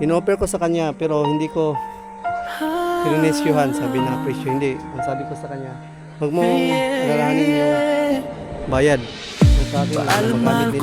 Inoffer ko sa kanya pero hindi ko pininesyuhan. Sabi na presyo. Hindi. Ang sabi ko sa kanya, huwag mong alalahanin yung bayad. Sa akin, magamit nila.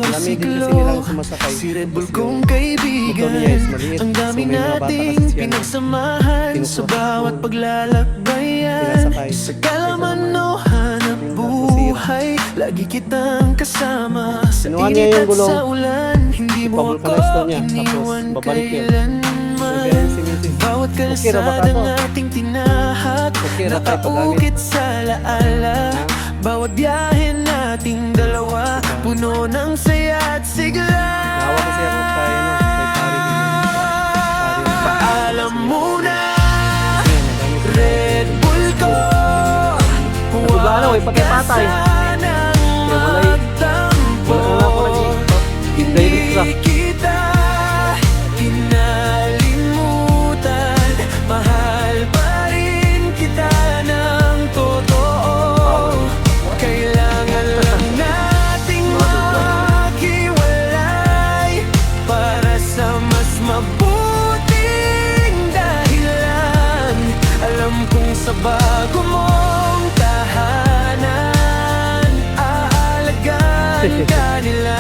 Marami din kasi nilang sumasakay. Si Red Bull Tapos kong yung kaibigan, motor niya is maliit. ang So dami may mga bata nating kasi siya na pinagsamahan sa bawat paglalakbayan. pinasakay. Sa kalaman o hanap buhay, lagi kitang kasama. Sa Kinuha niya init yung at gulong. sa ulan, hindi mo ako Ipavulcanize daw niya. Tapos iniwan babalik yun. kailanman. Sabi si Mrs. Bawat Okay ra ba ka kalsadang to? ating tinahak, Okay ra tayo pag-gamit. nakaukit sa alaala. Bawat biyahe nating dalawa, puno ng saya at sigla. Nahawa kasi ako kay ano, kay pare din. Paalam muna, Nagamit ko. Red Bull ko. Natubla na, may patay-patay. Sanang magtampo. Wala na ako nag-direct Hindi truck. kita kinalimutan. Mahal pa rin kita ng totoo. Kailangan lang nating maghiwalay para sa mas mabuting dahilan. Alam kong sa bago mong tahanan, aalagaan ka nila.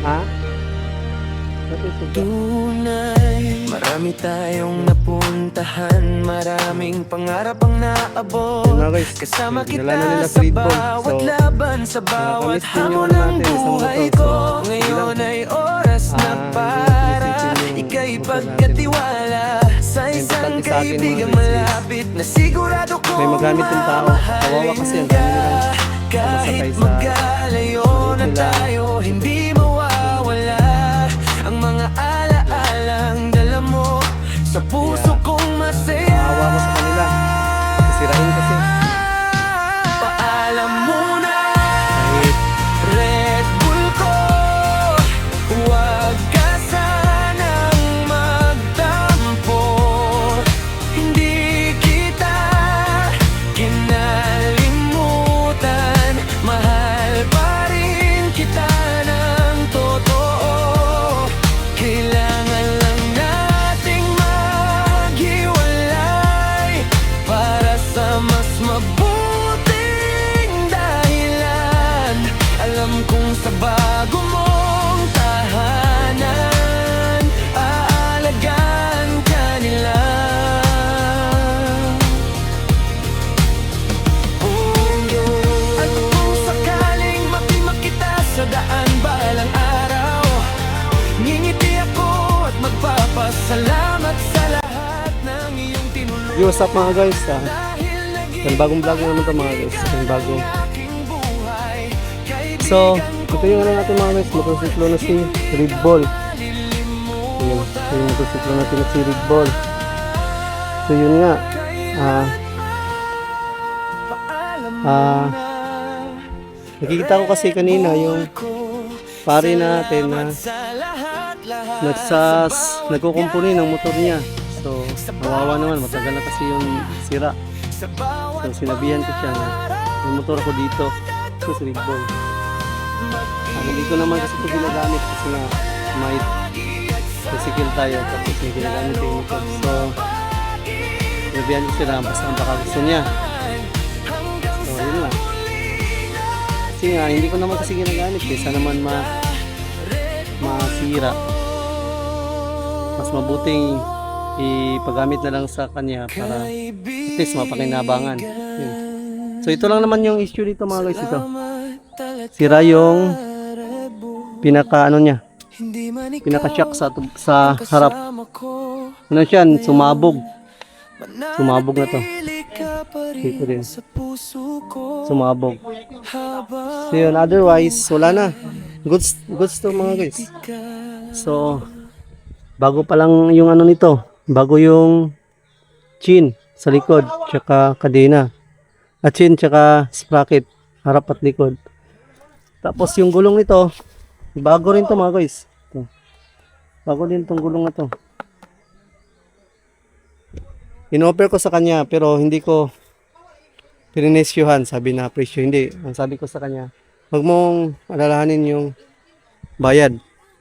Ha? Bakit ito? Tunay, marami tayong napuntahan, maraming pangarap ang naabot. Yun na, guys. Kasama Dinala na kita nila sa sa Red Bull. bawat So, laban, sa bawat nakamiss din yung hamon ano ng natin, isang buhay motor. ko. So, Ngayon ay oras na hindi para natin isipin yung ika'y motor natin. pagkatiwala sa isang importante sa akin, mga kaibigan guys, is malapit na sigurado kong may magamit yung tao. Kawawa kasi ang dami nilang kahit sumasakay sa magkalayo na nila. tayo, hindi mawawala ang mga alaalang dala mo sa puso kong masaya. Kawawa ko sa kanila. Sisirain kasi. Paalam muna, Kahit Red Bull ko. Huwag ka sanang magtampo. Hindi kita kinalimutan. Mahal pa rin kita ng totoo. Kailangan lang nating maghiwalay para sa mas mabuting dahilan. Alam kong sa bago mong tahanan, aalagaan ka nila. At kung sakaling makimak kita sa daan balang araw, ngingiti ako at magpapasalamat sa lahat ng iyong tinulungan. Yo, what's up mga guys? Dahil naging Bagong vlog naman to mga guys. Yung bagong. aking buhay, So, ito yung ano natin mga guys. Motorsiklo na si Red Bull. Yun, yung motorsiklo natin na si Red Bull. So yun nga. Nakikita ko kasi kanina yung pare natin na nagkukumpuni ng motor niya. So, kawawa naman, matagal na kasi yung sira. So, sinabihan ko siya na may motor ako dito. So, si Red Bull. Dito naman kasi ito ginagamit kasi nga may tricycle tayo tapos may ginagamit yung motor. So, sinabihan ko siya na basta baka gusto niya. So, yun lang. Kasi nga, hindi ko naman kasi ginagamit eh. Sana naman masira. Mas mabuting ipagamit na lang sa kanya para at least mapakinabangan. Yun. So ito lang naman yung issue dito mga guys. Ito. Sira yung pinaka ano niya. Pinaka shock sa harap. Ano siya? Sumabog. Sumabog na to. Dito din. Sumabog. So yun, otherwise wala na. Goods to mga guys. So bago pa lang yung ano nito. Bago yung chin sa likod, tsaka kadena. At chin tsaka sprocket, harap at likod. Tapos yung gulong nito, bago rin to mga guys. Ito. Bago din tong gulong na to. Inoffer ko sa kanya pero hindi ko pininesyuhan. Sabi na presyo. Hindi. Ang sabi ko sa kanya, huwag mong alalahanin yung bayad.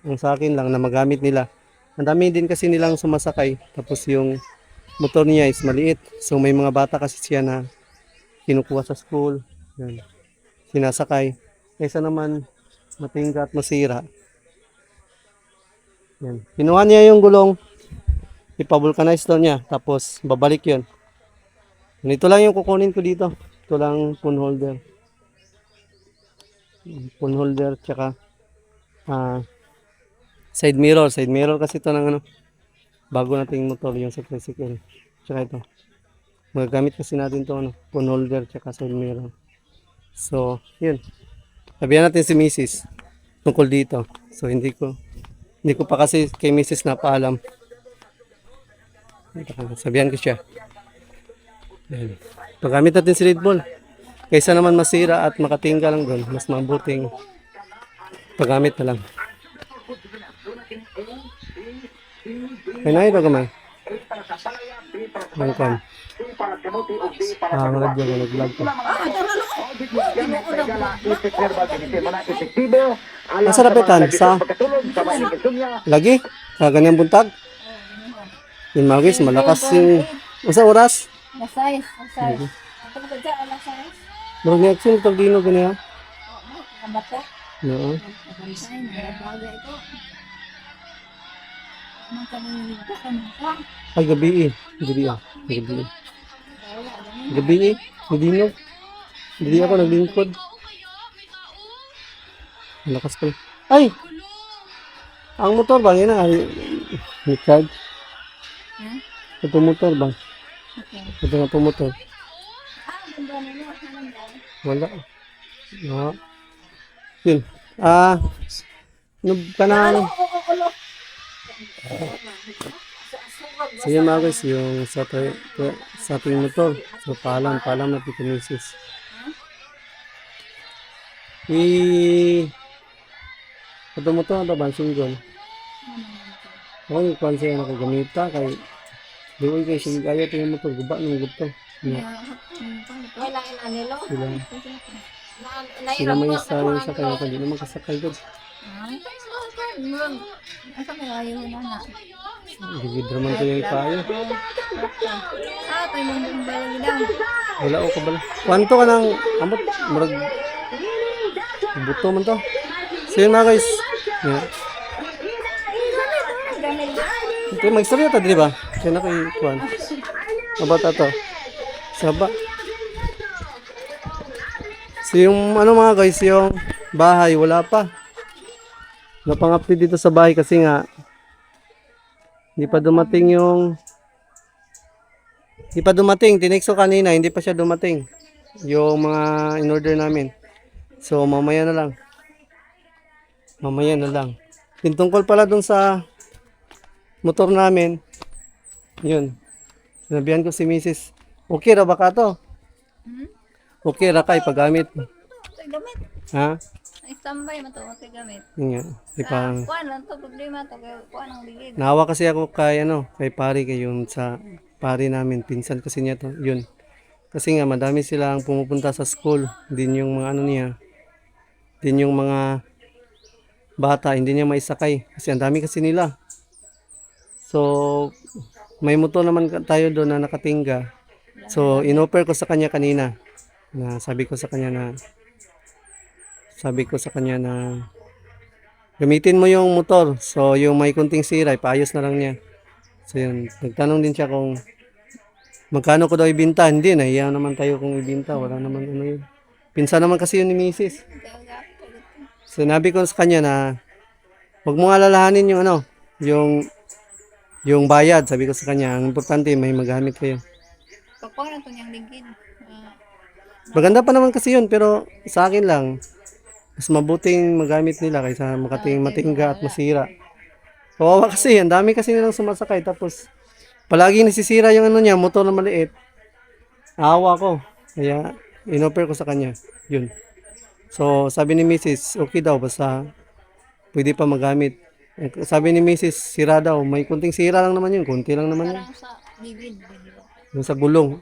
Ang sa akin lang na magamit nila. Ang dami din kasi nilang sumasakay. Tapos yung motor niya is maliit. So may mga bata kasi siya na kinukuha sa school. Yan. Sinasakay. Kaysa naman matingga at masira. Yan. Kinuha niya yung gulong. Ipa-vulcanize daw niya. Tapos babalik yun. Ito lang yung kukunin ko dito. Ito lang phone holder. Phone holder tsaka side mirror. Side mirror kasi ito ng ano, bago nating motor yung sa tricycle. Tsaka ito. Magagamit kasi natin ito ano, phone holder tsaka side mirror. So, yun. Sabihan natin si Mrs. tungkol dito. So, hindi ko pa kasi kay Mrs. napaalam. Sabihan ko siya. Yan. Pagamit natin si Red Bull. Kaysa naman masira at makatingga lang doon, mas mabuting pagamit na lang. Kaya na ito kamay. Mangkon. Ang radyo ko nag-vlog ko. Masarap itan sa lagi? Kaganyang buntag? Yun mga guys, malakas yung usa oras? Alas 6. Ito ba dyan? Alas 6? Murag ni action tag dino gani ha. Kabato? Oo. Ay, nagbaga ito. Anong kanilita ka nito? Ay gabi eh. Gabi ah. Gabi eh. Gabi eh. Nagdinog. Hindi ako naglingkod. Malakas pa. Ay! Ang motor ba? Yan na. Richard. Hmm? Ito motor ba? Okay. Ito nga po motor. Ganda na mo. Anong dahil? Wala. No. Yun. Ano ka na? So yun mga guys, yung sa ating motor. So paalam na pitumisis. Ito motor na ba? Single. Ako yung kwan siya nakagamita kay doon kay sige ayaw ito yung motor. Guba nung gupto. Kailangan na nilo? Sila. Sila may sayang sa kanya kung di naman kasakay doon. Asa may ayaw na na? Gigidra man ito yung payo. Tayo mong bumbalang lang. Wala o kabala. Kwanto ka ng amot. Marag. Buto man to. So yun mga guys. Yeah. Ito mag-istorya ta dili ba? Kaya na kay Kwan. About ato. Saba. So yung ano mga guys, yung bahay wala pa. Napang-update dito sa bahay kasi nga hindi pa dumating tinexo kanina, hindi pa siya dumating yung mga in-order namin. So mamaya na lang. Yung tungkol pala dun sa motor namin, yun, sinabihan ko si Mrs. Okay ra ba ka to? Okay ra kay paggamit. Ito'y gamit. Ha? Standby mo ito. Ito'y gamit. Yun nga. Kuhaan lang ito. Problema ito. Kuhaan ang ligid. Nahawa kasi ako kay pari kay yung sa pari namin, pinsan kasi niya to. Yun. Kasi nga madami silang pumupunta sa school, din yung mga din yung mga bata, hindi niya maisakay kasi ang dami kasi nila. So may motor naman tayo doon na nakatingga. So inoffer ko sa kanya kanina. Na sabi ko sa kanya na gamitin mo yung motor. So yung may kunting sira, ipaayos na lang niya. So yun, nagtanong din siya kung magkano ko daw ibinta. Hindi, nahiya naman tayo kung ibinta. Wala naman ano yun. Pinsan naman kasi yun ni Mrs. So sinabi ko sa kanya na huwag mo alalahanin yung bayad. Sabi ko sa kanya, ang importante may magamit kayo. Pagkuhaan ito niyang ligid. Maganda pa naman kasi yun, pero sa akin lang, mas mabuting magamit nila kaysa matingga at masira. Kawawa kasi, ang dami kasi nilang sumasakay. Tapos, palagi nasisira yung niya, motor na maliit. Awa ko. Kaya, inoffer ko sa kanya. Yun. So, sabi ni Mrs., okay daw, basta pwede pa magamit. Sabi ni Mrs., sira daw. May kunting sira lang naman yun. Kunti lang naman yun. Parang sa ligid. Yung sa gulong.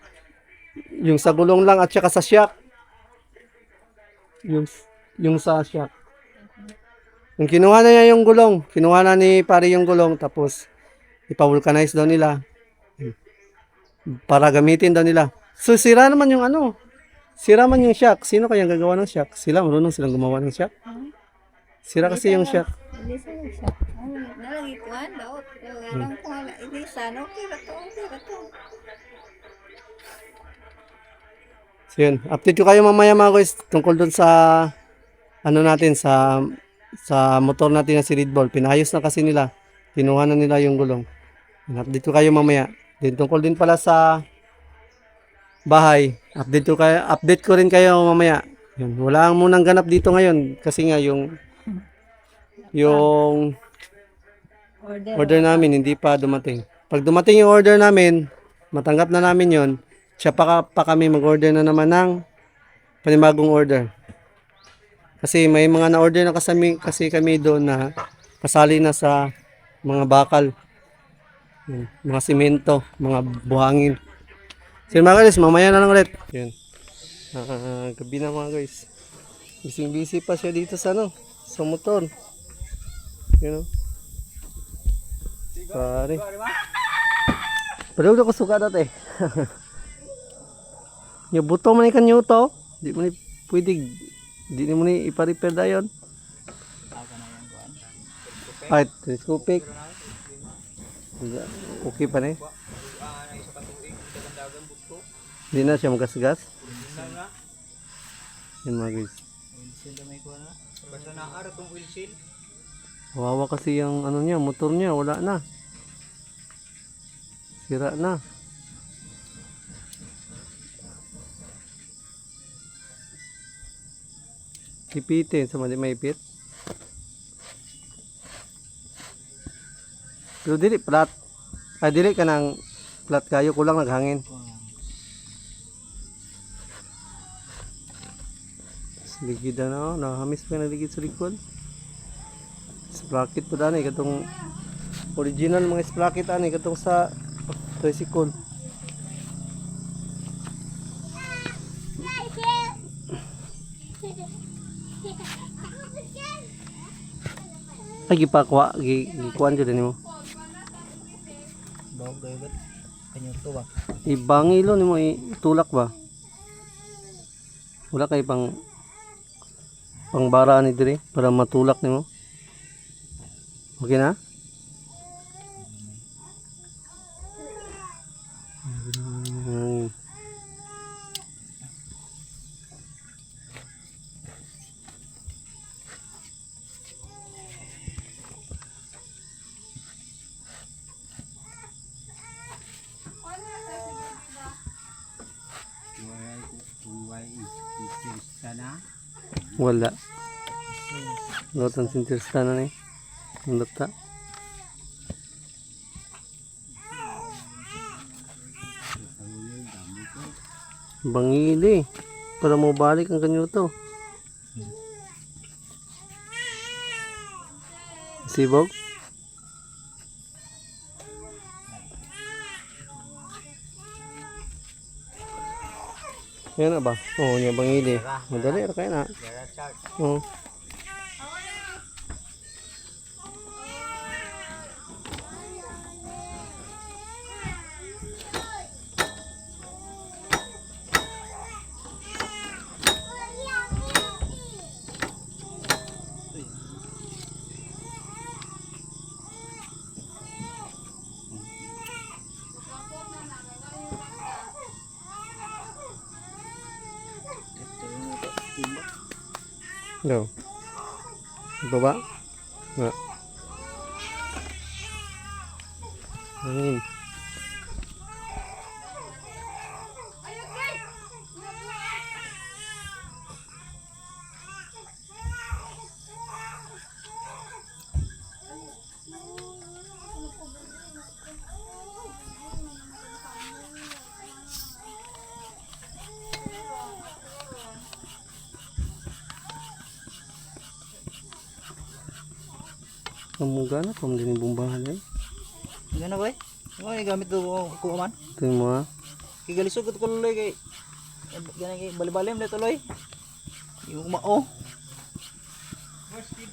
Yung sa gulong lang at saka sa shock. Yung sa shock. Yung kinuha na niya yung gulong, kinuha na ni pare yung gulong, tapos ipa-vulcanize daw nila para gamitin daw nila. So sira naman yung ano, sira man yung shock. Sino kayang gagawa ng shock? Sila, marunong silang gumawa ng shock. Sira kasi yung shock. Hindi sa siya. Nalagituan daw. Ilang ko wala. Hindi sana. Okay ba to? Okay ba to? So yun, update ko kayo mamaya mga guys tungkol dun sa ano natin sa motor natin na si Red Bull. Pinayos na kasi nila. Kinuha na nila yung gulong. Update ko kayo mamaya. Din tungkol din pala sa bahay. Update ko rin kayo mamaya. Yun, wala munang ganap dito ngayon kasi nga yung order namin hindi pa dumating. Pag dumating yung order namin, matanggap na namin yon, siya pa kami mag-order na naman ng panibagong order. Kasi may mga na-order na kasi kami doon na kasali na sa mga bakal, mga simento, mga buhangin. So yun, mga guys, mamaya na lang ulit. Yun. Gabi na mga guys. Busy pa siya dito sa sa motor. You know? Pare. Padug ko suka dati. Yung buto man ikanyo to, di mo ni pwede, di mo ni ipa-repair dayon. Ay, telescopic. Okay pa na eh. Hindi na siya magasgas. Yan mga guys. Kawawa kasi yung ano niya, motor niya, wala na. Sira na. Ipitin sa mali maipit. Pero dili plat. Ay dili ka ng plat kayo, kulang naghangin. Ligid na nahamis pa na ligid sa likod. Sprocket po dani katong original mga sprocket ani katong sa tricycle. Ay gipakwa gikuan jud nimo. Bawag dagat. Kanyo to ba? Ibangilo nimo itulak ba? Wala kay pangbara ni dire para matulak nimo. Okay na? Wala. Lotang sintirsta na ni. Ang lata. Bangili. Para mo balik ang kanyo to. Sibog? Yan na ba? Oo, niya bangili. Madali ra kaya na. Oo. Go. Baba. Nga. Ayan. Kamuga na, kung din bombahan eh. Yan na boy. Mo gamit do ko man. Ito yung mga. Kigalisod ko tuloy kay ganang kay bali-bali mo tuloy. Yung mao.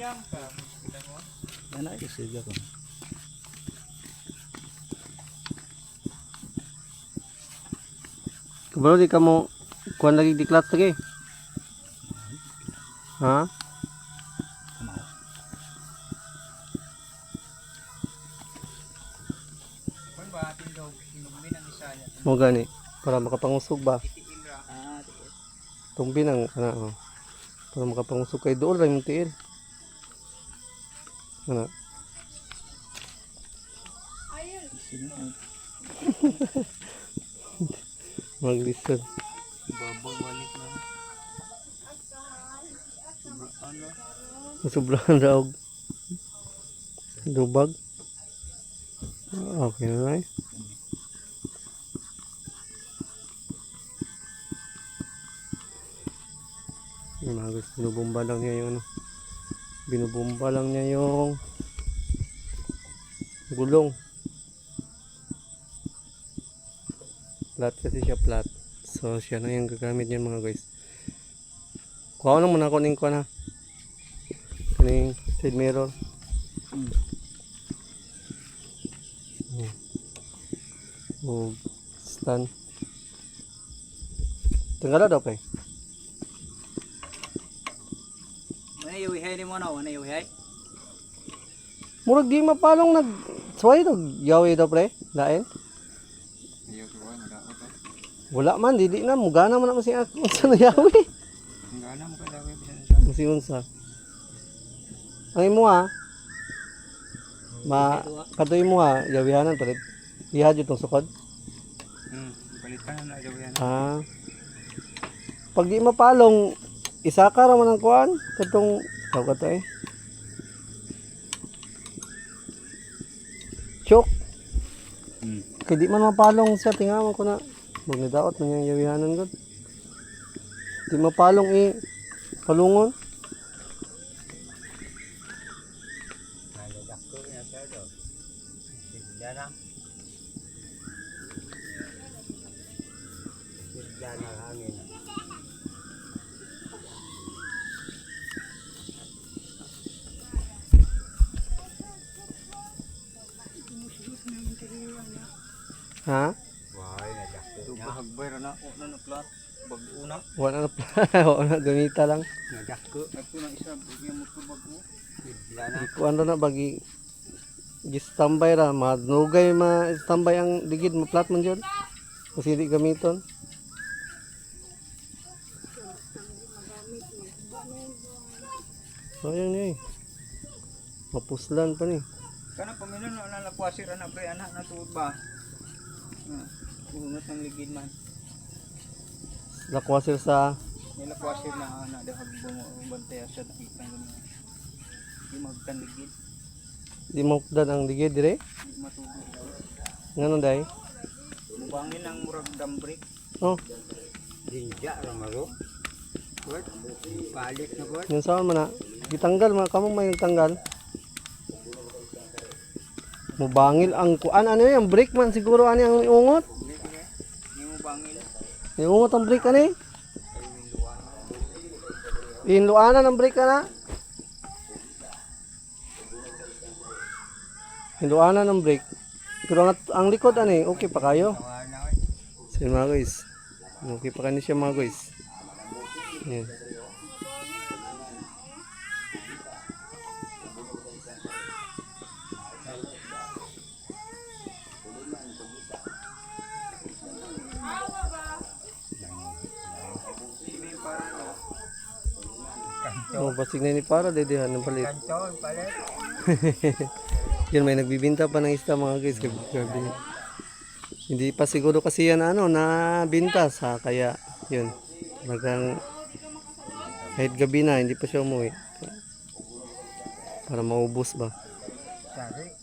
Yan na, isiga ko. Kabalo di ka mo kuan lagi diklat lagi. Ha? Mo gani para makapangusog ba? Tumbin ang ano. Para makapangusog kay dool ra yung tiil. Ano? Maglisod. Sobrang raog. Dubag. Okay na eh. Yung mga guys, binubomba lang niya yung ano. Binubomba lang niya yung gulong. Flat kasi siya flat. So siya na yung gagamit niya mga guys. Kuha lang muna ako ng kuha na. Kaning side mirror. Oh, stand. Tengah daw pa eh. Ano yung wihay ni mo na? Ano yung wihay? Murag di mapalong nag suway dog yawi daw pre. Lain. Wala man, dili na mugana man ako siya unsa na yawi. Gana mo kay yawi bisan sa. Kasi unsa. Ang imo ha. Kadoy mo ha, yawihanan palit. Iha jud tong sukod. Palitan na yawi Ah. Pag di mapalong isaka ra man ang kuan katong tawag ka to eh. Chok. Kay di man mapalong sa tingaman ko na. Magnidaot man yung yawihanan gud. Di mapalong eh palungon. Ha? Hagbay ra na una na plat bag-una. Wala na wala na gamita lang. Nagako. Ako na isa bigyan mo to bag-o. Kuan ra na bagi gi-standby ra, madugay ma-standby ang ligid mo plat man jud. Kasi di gamiton. Sayang ni. Mapuslan pa ni. Kana paminon na lakwasir na pre anak na tuod ba? Unat ng ligid man. Lakwasir sa Nilakwasir na anak de hagbantay sa nakita ng di magtan ligid. di mukdan ang ligid dire. Di matubig. Ngano day? Mubangin ang murag dam brake. Oh, Dinja ra maro. What? Balik na what? yun saan man na. Gitanggal man kamo may tanggal. Mubangil ang kuan ano yung brake man siguro ani ang iungot. Ni mubangin. Iungot ang brake ani. Inluanan ang brake na. Hinduanan ng brake. Pero ang likod ani, okay pa kayo. Sige mga guys. Okay pa kani siya mga guys. Yan. Oh, basig na ni para dedihan ng palit. Kanton palit. Yun, may nagbibinta pa ng isda mga guys. Grabe. Hindi pa siguro kasi yan ano, na binta sa kaya yun. Talagang kahit gabi na, hindi pa siya umuwi. Para maubos ba. Sari.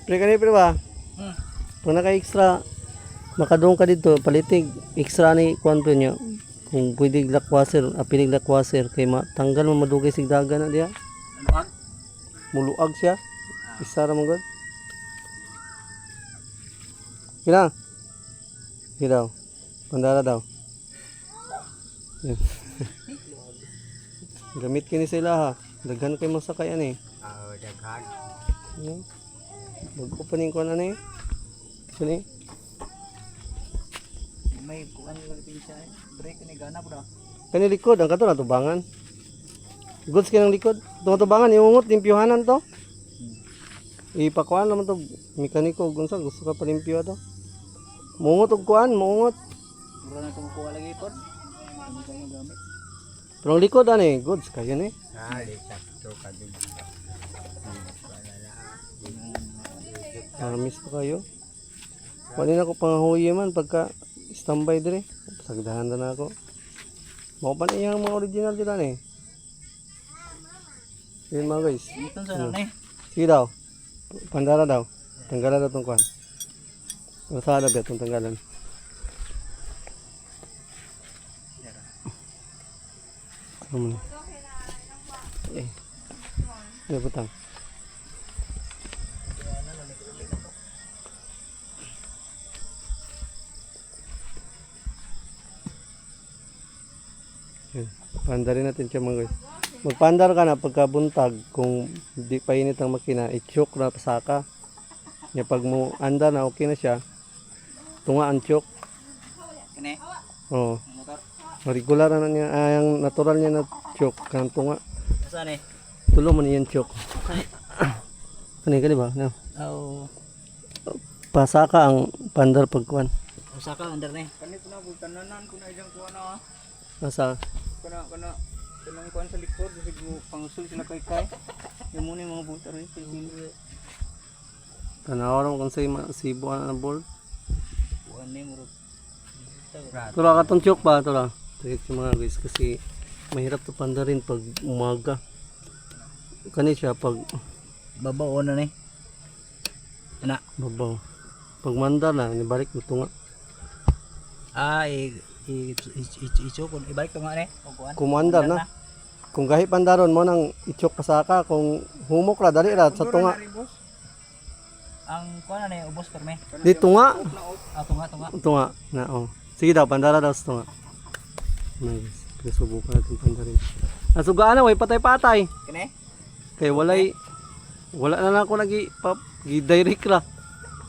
Pre ka pre ba? Pag naka-extra, makadong ka dito, palitig, extra ni kwanto nyo. Kung pwede lakwasir, apinig lakwasir, kay matanggal mo madugay sigdaga na diya. Luag. Muluag siya. Isa ra mong god. Kina. Sige daw. Pandara daw. Yan. Gamit kini sila ha. Daghan kayo masakayan eh. Oo, daghan. Yan. Mag-opening ko na eh. Sini. May kuan ni pinsa. Break ni gana bro. Kani likod, ang kato natubangan. Goods kinang likod. Tumatubangan, iungot, limpyuhanan to. Ipakuan naman to, mekaniko, gunsa, gusto ka palimpyo to. Mungot og kuan, mungot. Mura na kumukuha lagi pod. Ano kayo gamit? Pero ang likod ani, goods kayo ni. Dali, sakto ka din. Miss pa kayo. Kunin ako pangahuyi man pagka standby dire. Sagdahan na ako. Mao pa niya ang mga original dila ni. Yun mga guys. Ito sa na eh. Sige daw. Pandara daw. Tanggalan daw tong kuan. Masala ba itong tanggalan? Ano mo? Eh. Ano butang? Pandarin natin siya mga guys. Magpandar ka na pagkabuntag kung di pa init ang makina, i-choke na pasaka. Kaya pag mo andar na okay na siya, tunga ang choke. Kani Oo. motor. Regular na niya, yung natural niya na choke, kanang tunga. Saan eh? Tulo mo niyan choke. Kani ka diba? No. Oh. Pasaka ang pandar pagkuhan. Usa ka under na eh. Kanito na bultananan ko na ijang kuha na. Nasa Kana kanang kuan sa likod siguro pangusul sila kay. Yung muna yung mga bulta rin. tanaw ron kung si buwan na bolt. Kuan ni murag. Tula ka tong choke ba? Tula. Tigit yung mga guys kasi mahirap to pandarin pag umaga. Kani siya pag Babaw na ni. Ana. babaw. Pag mandar na, nibalik mo tunga. Ichukon ibalik to nga ni. Kumandar na. Kung gahi pandaron mo nang ichok pasaka, kung humok ra dali ra sa tunga. Ang kuan na ni ubos perme. Di tunga. Tunga. Tunga na oh. Sige daw pandara daw sa tunga. Nice. Pero subukan natin pandarin. Nasugaan na way patay-patay. Kani? Kay wala na lang ako lagi direct ra.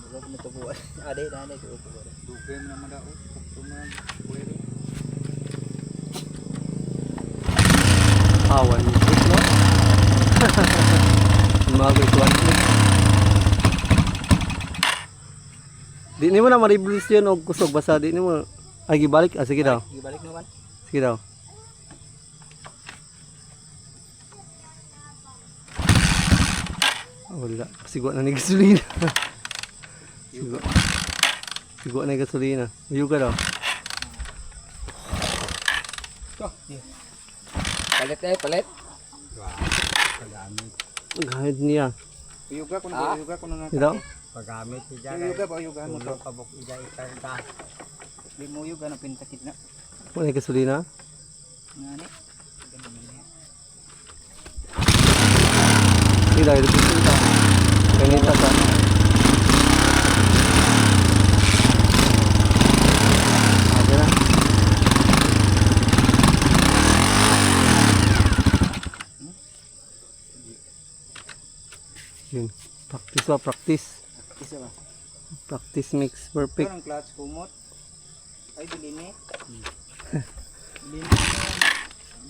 Wala mo to buwan. Ade na ni ko buwan. Dugay mo naman daw. Tumang buwero. Awan no? Umagoy tuwan ko. Di ni mo na ma-release yun og kusog basta di ni mo ay gibalik. Sige daw. Ibalik naman. Sige daw. Wala. Sigo na ni gasolina. Sigo na ni gasolina. Ayuga daw. Palit. Gamit niya. Yuga ko na na. Ito? Paggamit siya. Yuga ba yuga mo to? Tulong kabok ija ikarta. Di mo yuga na pintakit na. Wala ni gasolina. Ngani. Sige daw. Ilipis ito. Kanita ka. Okay na. Yun. Practice ba? Practice. Isa ba? Practice makes perfect. Ang clutch kumot. Ay dili ni. Dili.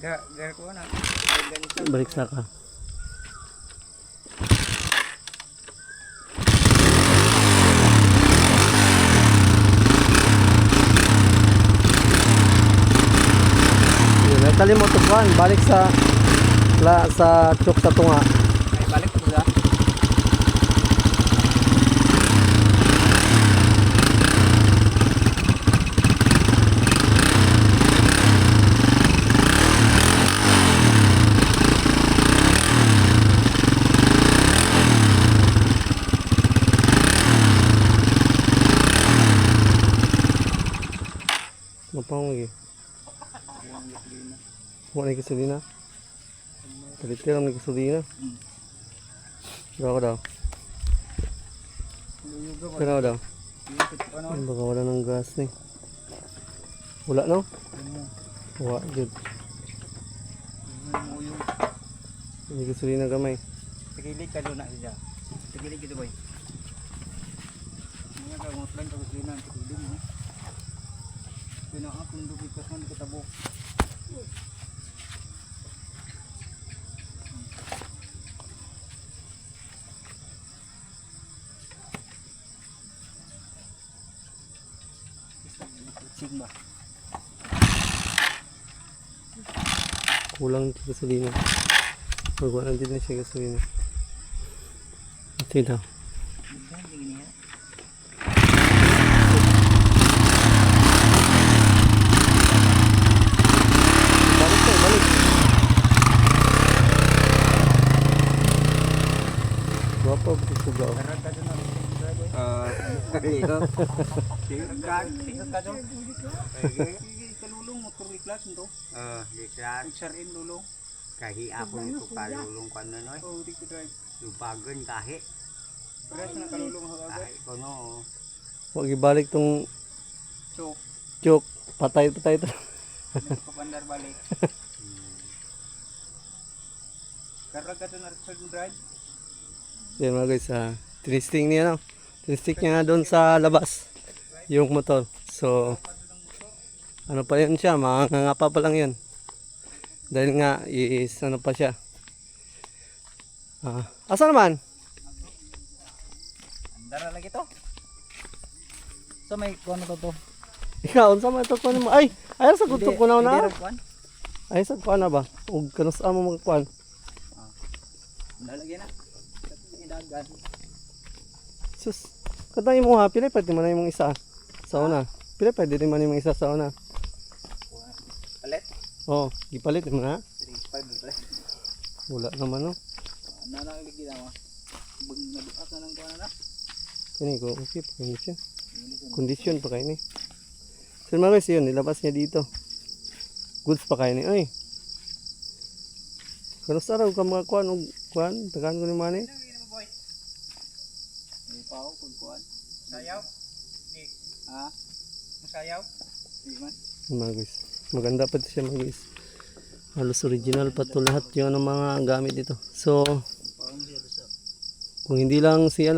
Gar ko na. Ganito. Balik sa ka. Yun, nakalimot to kuhan. Balik sa chok sa tunga. Ay balik ko ba? Mapang lagi. Wala ni gasolina. Palitir ang ni gasolina. Pero ako daw. Yuga ba? Pero ako daw. Ano? Baka wala ng gas ni. Wala no? Yun mo. Wala, jud. Yun mo yung. Hindi gasolina gamay. Tigilig ka doon na siya. Tigilig ito boy. Mga gamot lang tapos yun ang tigilig mo. Pinaakong dubikas man katabok. Kutsing ba? Kulang sa gasolina. Magwala din na siya gasolina. Ito daw. Balik tayo, balik. Guwapo, busugaw. Karag ka doon na. Tingnan ka doon. Kalulong mo kung iklas mo to. Liklas. Iksarin lulong. Kahi ako ito kalulong ka na noy. Oh, di ko drive. Lupagan kahi. Press na kalulong ako agad. Kahi ko no. Huwag ibalik tong So, chok. Patay ito. kapandar balik. Karag ka doon na drive. Yan mga guys, tinisting niya no. Tinistik niya doon sa labas yung motor. So, ano pa yun siya, mangangapa pa lang yun. Dahil nga, ano pa siya. Asa naman? Andara lagi to. So may kuno to. Ikaw, unsa man ito kunin mo? Ay sa gutok ko na na. kuan. Ay, sa kuan na ba? Ug kanus mo mga kuan. Lalagyan na. Dagan. Sus, katang imo ha, pila pwede man na imong isa sa una. Pila pwede din man imong isa sa una. Palit. Oh, gipalit mo na. 3.5 palit. Wala naman no. Nanaligi na mo. Bug na dukas na lang kuan na. Kani ko, okay pa kani siya. Kondisyon pa kayo ni. So mga guys, yun, nilabas niya dito. Goods pa kayo ni. Ay. Kanus araw ka mga kuan og kuan, tagaan ko ni mani. May pao pag kuan. Sayaw? Di. Ha? Masayaw? Di man. Mga guys, maganda pa siya mga guys. Halos original pa to lahat yung mga gamit dito. So, kung hindi lang si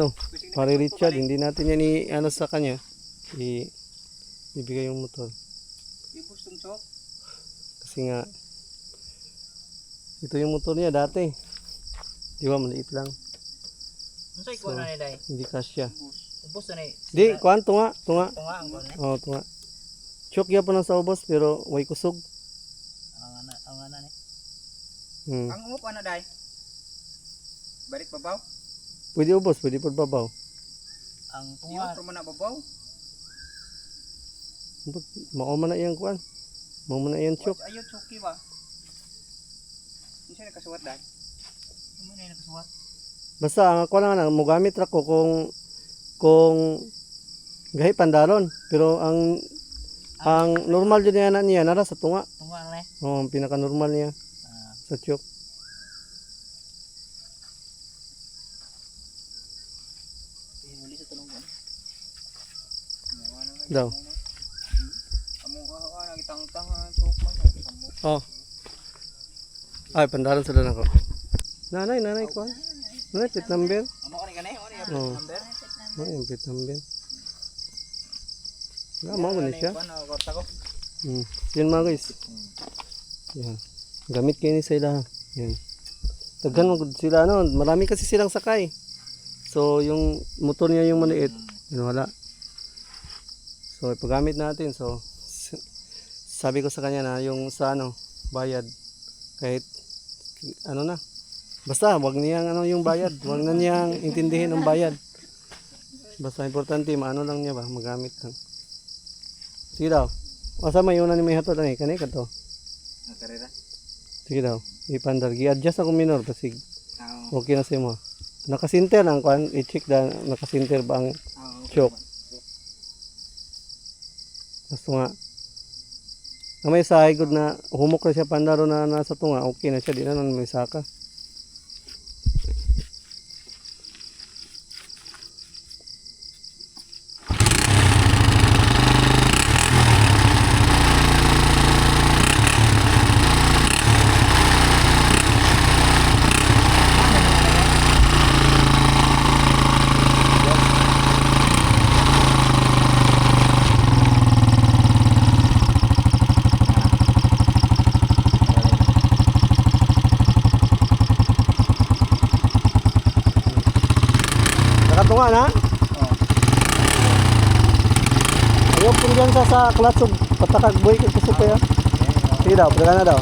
pare Richard, hindi natin yan sa kanya. Ibigay yung motor. Ibus tong sok. Kasi nga, ito yung motor niya dati. Di ba, maliit lang. Unsay kuan na ni dai? Hindi kasya. Ubos na ni. Di, kuan, tunga. Tunga ang kuan ni. Oo, tunga. Chok ya pa na sa ubos, pero way kusog. Ang ana ni. Hmm. Ang umup ana dai. Balik babaw. Pwede ubos, pwede pagbabaw. Ang tunga pro man na babaw. Mao man na iyang kuan. Mao man na iyang chok. Ayun choki ba? Unsay nakasuwat dai? Ano na nakasuwat? Basta ang kuan na mogamit ra ko kung gahi pandaron, pero ang normal jud niya nara sa tunga. Tunga na ni. Oh, ang pinaka normal niya sa chok. Huli sa tanong kuan. Daw. Amo ana gitang-tang chok man. Oh. Ay, pandaron sa lang ko. Nanay kuan. Nanay pit number. Amo ka ni kanay, amo ni Oh. number. Oh, yung pit number. Wala mo ni siya. Kuan korta ko. Yan mga guys. Yan. Gamit kayo ni sila. Yan. Taghan mo sila marami kasi silang sakay. So yung motor niya yung maliit, yun wala. So ipagamit natin. So sabi ko sa kanya na yung sa bayad kahit na. Basta wag niyang yung bayad, wag na niyang intindihin ang bayad. Basta importante maano lang niya ba, magamit lang. Sige daw. Asa may una ni may hatod ani kani kadto. Karera. Sige daw. Ipandar gi-adjust ako minor pasig. Oo. Okay na sa mo. Nakasinter ang kuan, i-check da nakasinter ba ang choke. Basta nga may sahigod na humok na siya pandaro na nasa tunga, okay na siya, di na may saka. na? Oh. Ayaw po dyan sa clutch. Patakag boy. Gusto pa yan. Sige daw, pagka na daw.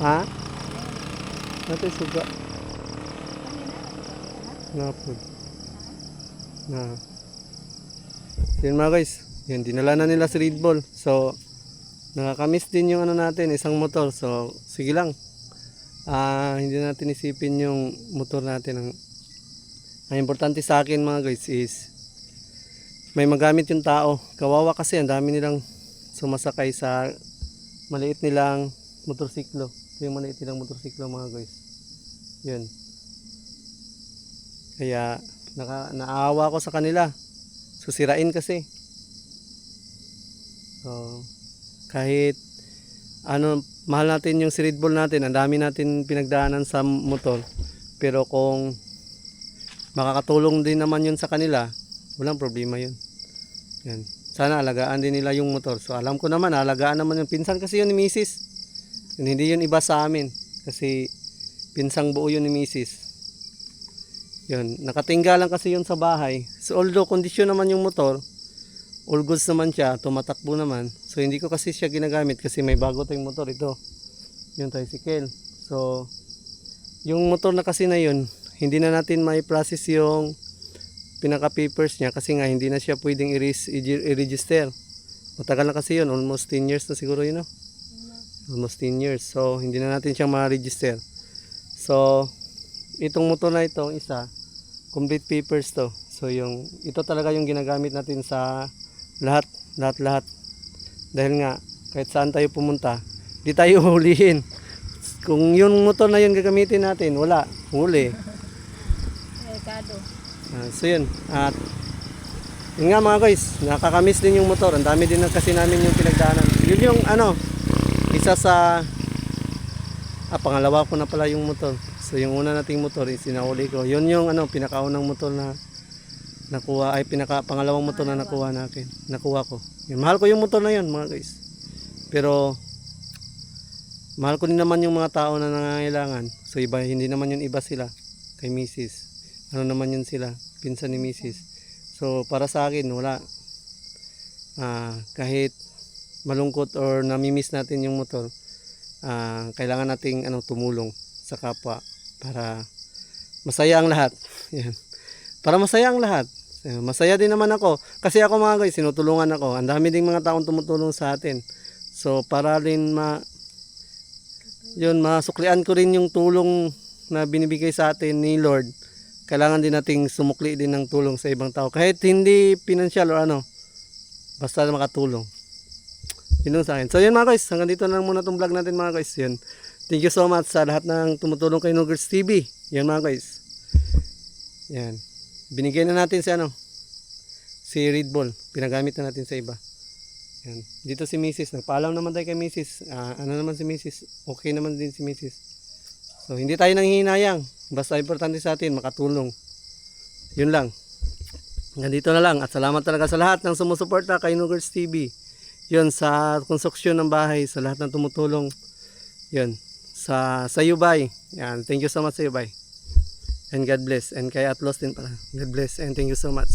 Ha? Natin suga. Napod. Na. Yun mga guys. Yan, dinala na nila si Red Bull. So, nakakamiss din yung ano natin, isang motor. So, sige lang. Hindi natin isipin yung motor natin. Ang importante sa akin mga guys is may magamit yung tao. Kawawa kasi ang dami nilang sumasakay sa maliit nilang motorsiklo. Ito yung maliit nilang motorsiklo mga guys. Yun. Kaya naawa ko sa kanila. Susirain kasi. So, kahit ano, mahal natin yung si Red Bull natin. Ang dami natin pinagdaanan sa motor. Pero kung makakatulong din naman yun sa kanila, walang problema yun. Yan. Sana alagaan din nila yung motor. So alam ko naman, alagaan naman yung pinsan kasi yun ni Mrs. Yun, hindi yun iba sa amin. Kasi pinsang buo yun ni Mrs. Yun. Nakatingga lang kasi yun sa bahay. So although kondisyon naman yung motor, all goods naman siya, tumatakbo naman. So hindi ko kasi siya ginagamit kasi may bago tayong motor. Ito, yung tricycle. So yung motor na kasi na yun, hindi na natin may process yung pinaka papers niya kasi nga hindi na siya pwedeng i-register. Matagal na kasi yun, almost 10 years na siguro yun, no? Almost 10 years. So hindi na natin siya ma-register. So itong motor na ito, isa, complete papers to. So yung ito talaga yung ginagamit natin sa lahat. Dahil nga kahit saan tayo pumunta, di tayo hulihin. Kung yung motor na yun gagamitin natin, wala, huli. Merkado. So yun, at yun nga mga guys, nakakamiss din yung motor. Ang dami din kasi namin yung pinagdaanan. Yun yung ano, isa sa pangalawa ko na pala yung motor. So yung una nating motor is sinahuli ko. Yun yung ano, pinakaunang motor na nakuha, ay pangalawang motor na nakuha ko. Yun, mahal ko yung motor na yun mga guys. Pero mahal ko din naman yung mga tao na nangangailangan. So iba, hindi naman yun iba sila kay Mrs. Ano naman yun sila, pinsan ni Mrs. So para sa akin wala, kahit malungkot or namimiss natin yung motor, kailangan nating tumulong sa kapwa para masaya ang lahat. Yan. Para masaya ang lahat. Masaya din naman ako kasi ako mga guys, sinutulungan ako. Ang dami ding mga taong tumutulong sa atin. So para rin masuklian ko rin yung tulong na binibigay sa atin ni Lord. Kailangan din nating sumukli din ng tulong sa ibang tao. Kahit hindi financial o ano, basta makatulong. Yun lang sa akin. So yun mga guys, hanggang dito na lang muna itong vlog natin mga guys. Yun. Thank you so much sa lahat ng tumutulong kay Nugers TV. Yan mga guys. Yan. Binigyan na natin si Red Bull. Pinagamit na natin sa iba. Yan. Dito si Mrs. Nagpaalam naman tayo kay Mrs. Ano naman si Mrs. Okay naman din si Mrs. So hindi tayo nanghihinayang. Basta importante sa atin makatulong. Yun lang. Hanggang dito na lang. At salamat talaga sa lahat ng sumusuporta kay Nugers TV. Yun, sa konstruksyon ng bahay, sa lahat ng tumutulong. Yun, sa Yubay. Yan, thank you so much sa Yubay. And God bless. And kay Atlos din pala. God bless and thank you so much.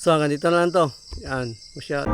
So hanggang dito na lang to. Yan, masyado.